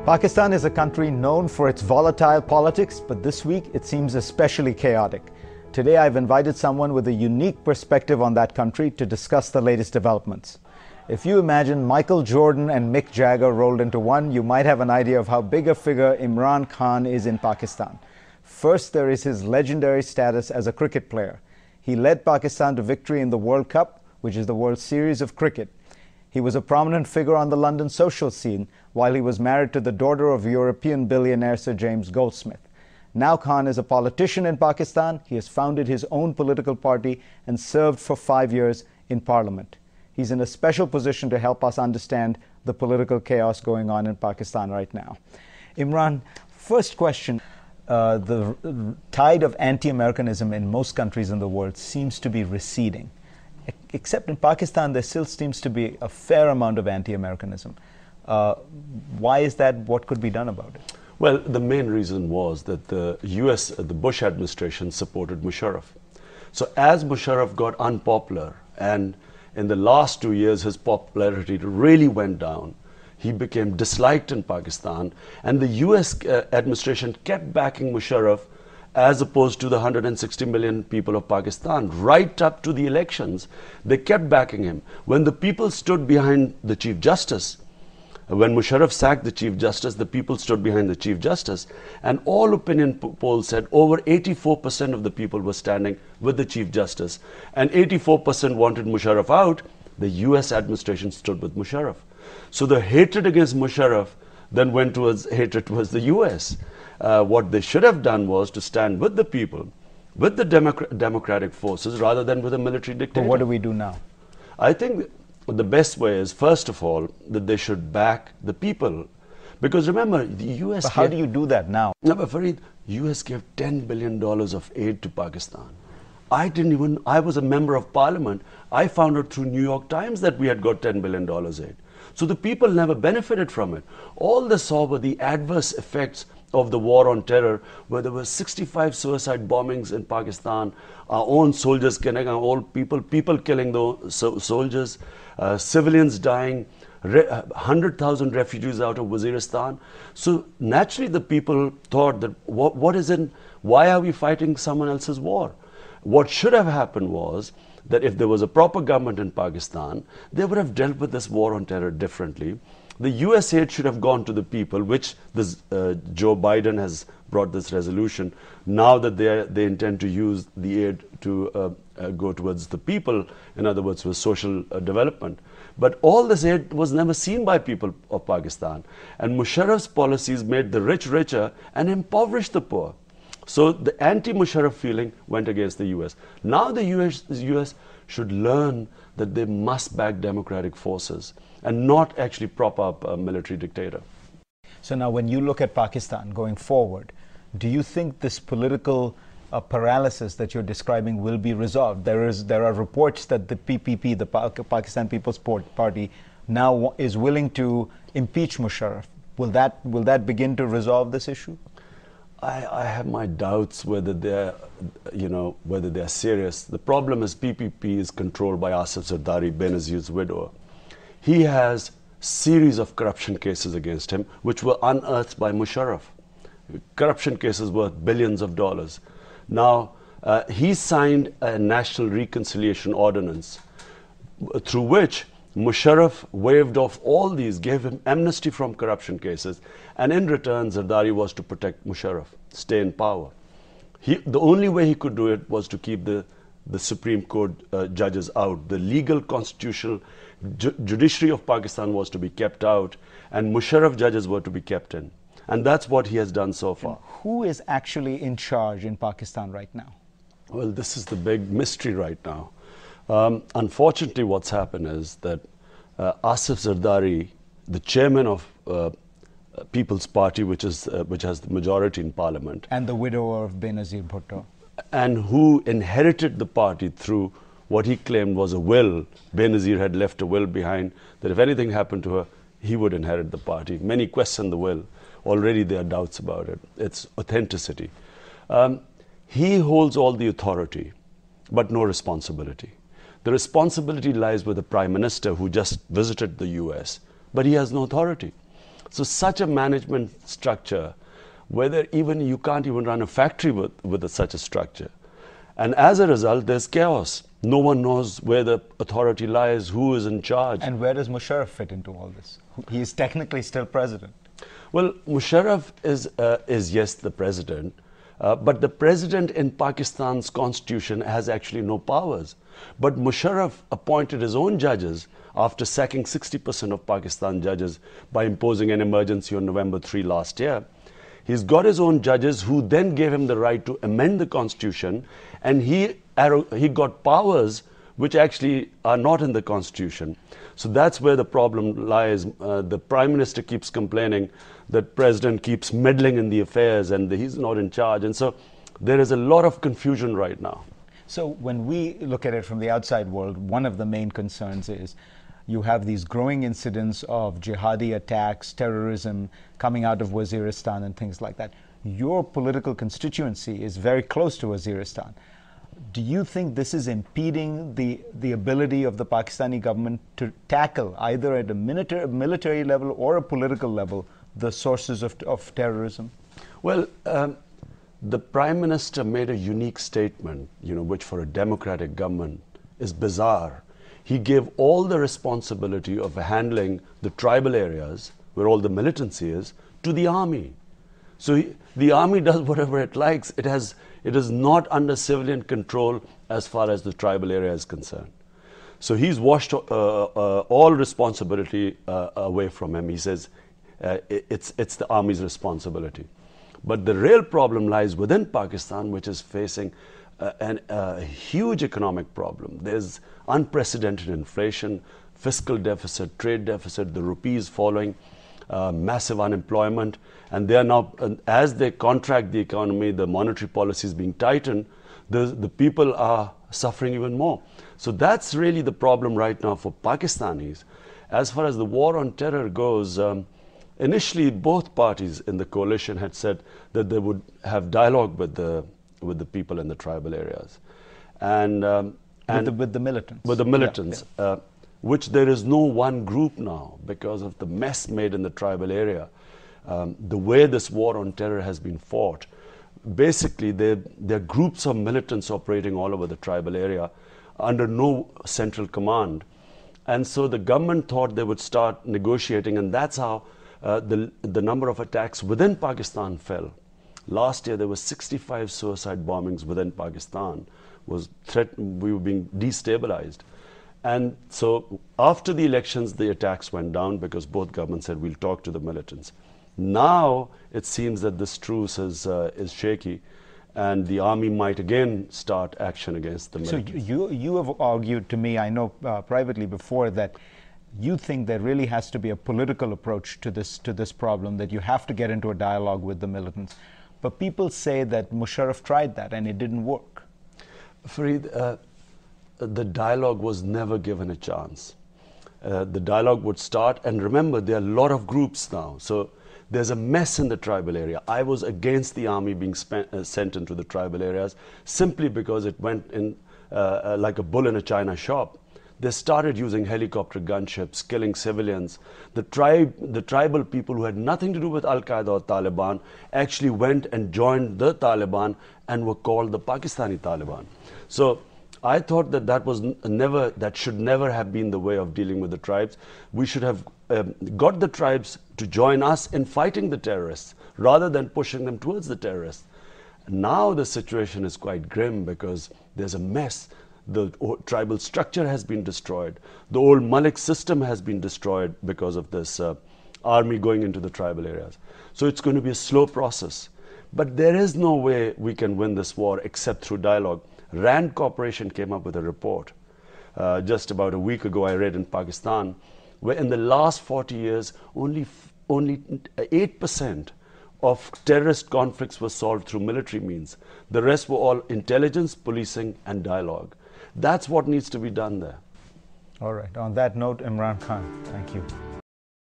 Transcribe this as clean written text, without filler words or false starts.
Pakistan is a country known for its volatile politics, but this week it seems especially chaotic. Today I've invited someone with a unique perspective on that country to discuss the latest developments. If you imagine Michael Jordan and Mick Jagger rolled into one, you might have an idea of how big a figure Imran Khan is in Pakistan. First, there is his legendary status as a cricket player. He led Pakistan to victory in the World Cup, which is the World Series of cricket. He was a prominent figure on the London social scene while he was married to the daughter of European billionaire Sir James Goldsmith. Now Khan is a politician in Pakistan. He has founded his own political party and served for 5 years in Parliament. He's in a special position to help us understand the political chaos going on in Pakistan right now. Imran, first question. The tide of anti-Americanism in most countries in the world seems to be receding. Except in Pakistan, there still seems to be a fair amount of anti-Americanism. Why is that? What could be done about it? Well, the main reason was that the Bush administration supported Musharraf. So as Musharraf got unpopular, and in the last 2 years his popularity really went down, he became disliked in Pakistan, and the US administration kept backing Musharraf as opposed to the 160 million people of Pakistan. Right up to the elections, they kept backing him. When the people stood behind the Chief Justice, when Musharraf sacked the Chief Justice, the people stood behind the Chief Justice, and all opinion polls said over 84% of the people were standing with the Chief Justice, and 84% wanted Musharraf out. The US administration stood with Musharraf. So the hatred against Musharraf then went towards hatred towards the US. What they should have done was to stand with the people, with the democratic forces, rather than with a military dictator. But what do we do now? I think the best way is, first of all, that they should back the people. Because remember, the US... But how do you do that now? No, but Fareed, US gave $10 billion of aid to Pakistan. I was a member of parliament. I found out through New York Times that we had got $10 billion aid. So the people never benefited from it. All they saw were the adverse effects of the war on terror, where there were 65 suicide bombings in Pakistan, our own soldiers killing our own people killing the soldiers, civilians dying, 100,000 refugees out of Waziristan. So naturally the people thought that why are we fighting someone else's war? What should have happened was that if there was a proper government in Pakistan, they would have dealt with this war on terror differently. The US aid should have gone to the people, which Joe Biden has brought this resolution. Now that they intend to use the aid to go towards the people, in other words, with social development. But all this aid was never seen by people of Pakistan. And Musharraf's policies made the rich richer and impoverished the poor. So the anti-Musharraf feeling went against the US. Now the US should learn that they must back democratic forces and not actually prop up a military dictator. So now when you look at Pakistan going forward, do you think this political paralysis that you're describing will be resolved? There are reports that the PPP, the Pakistan People's Party, now is willing to impeach Musharraf. Will that begin to resolve this issue? I have my doubts whether they're serious. The problem is PPP is controlled by Asif Zardari, Benazir's widower. He has series of corruption cases against him, which were unearthed by Musharraf. Corruption cases worth billions of dollars. Now, he signed a national reconciliation ordinance through which Musharraf waived off all these, gave him amnesty from corruption cases, and in return Zardari was to protect Musharraf, stay in power. The only way he could do it was to keep the Supreme Court judges out. The legal constitutional judiciary of Pakistan was to be kept out, and Musharraf judges were to be kept in. And that's what he has done so far. And who is actually in charge in Pakistan right now? Well, this is the big mystery right now. Unfortunately, what's happened is that Asif Zardari, the chairman of People's Party, which has the majority in parliament, and the widower of Benazir Bhutto, and who inherited the party through what he claimed was a will. Benazir had left a will behind that if anything happened to her, he would inherit the party. Many question the will. Already there are doubts about it. Its authenticity. He holds all the authority, but no responsibility. The responsibility lies with the Prime Minister, who just visited the US, but he has no authority. So such a management structure, whether even you can't even run a factory with such a structure. And as a result, there's chaos. No one knows where the authority lies, who is in charge. And where does Musharraf fit into all this? He is technically still president. Well, Musharraf is yes, the president, but the president in Pakistan's constitution has actually no powers. But Musharraf appointed his own judges after sacking 60% of Pakistan judges by imposing an emergency on November 3 last year. He's got his own judges who then gave him the right to amend the constitution, and he got powers which actually are not in the constitution. So that's where the problem lies. The Prime Minister keeps complaining that President keeps meddling in the affairs and he's not in charge. And so there is a lot of confusion right now. So when we look at it from the outside world, one of the main concerns is you have these growing incidents of jihadi attacks, terrorism coming out of Waziristan and things like that. Your political constituency is very close to Waziristan. Do you think this is impeding the ability of the Pakistani government to tackle, either at a military level or a political level, the sources of terrorism? Well, the Prime Minister made a unique statement, which for a democratic government is bizarre. He gave all the responsibility of handling the tribal areas, where all the militancy is, to the army. So the army does whatever it likes. It is not under civilian control as far as the tribal area is concerned. So he's washed all responsibility away from him. He says it's the army's responsibility. But the real problem lies within Pakistan, which is facing a huge economic problem. There's unprecedented inflation, fiscal deficit, trade deficit, the rupee is falling, massive unemployment, and they are now, as they contract the economy, the monetary policy is being tightened, the people are suffering even more. So that's really the problem right now for Pakistanis. As far as the war on terror goes, initially both parties in the coalition had said that they would have dialogue with the people in the tribal areas, and with the militants. With the militants, yeah. Which there is no one group now because of the mess made in the tribal area. The way this war on terror has been fought, basically there are groups of militants operating all over the tribal area under no central command. And so the government thought they would start negotiating, and that's how the number of attacks within Pakistan fell. Last year there were 65 suicide bombings within Pakistan. We were being destabilized. And so after the elections, the attacks went down because both governments said, we'll talk to the militants. Now it seems that this truce is shaky, and the army might again start action against the militants. So you have argued to me, I know privately before, that you think there really has to be a political approach to this problem, that you have to get into a dialogue with the militants. But people say that Musharraf tried that and it didn't work. Fareed, the dialogue was never given a chance. The dialogue would start, and remember, there are a lot of groups now. So there's a mess in the tribal area. I was against the army being sent into the tribal areas simply because it went in like a bull in a china shop. They started using helicopter gunships, killing civilians. The tribal people who had nothing to do with Al-Qaeda or Taliban actually went and joined the Taliban and were called the Pakistani Taliban. So I thought that should never have been the way of dealing with the tribes. We should have got the tribes to join us in fighting the terrorists rather than pushing them towards the terrorists. Now the situation is quite grim because there's a mess. The tribal structure has been destroyed. The old Malik system has been destroyed because of this army going into the tribal areas. So it's going to be a slow process. But there is no way we can win this war except through dialogue. Rand Corporation came up with a report just about a week ago, I read, in Pakistan, where in the last 40 years, only 8% of terrorist conflicts were solved through military means. The rest were all intelligence, policing, and dialogue. That's what needs to be done there. All right. On that note, Imran Khan, thank you.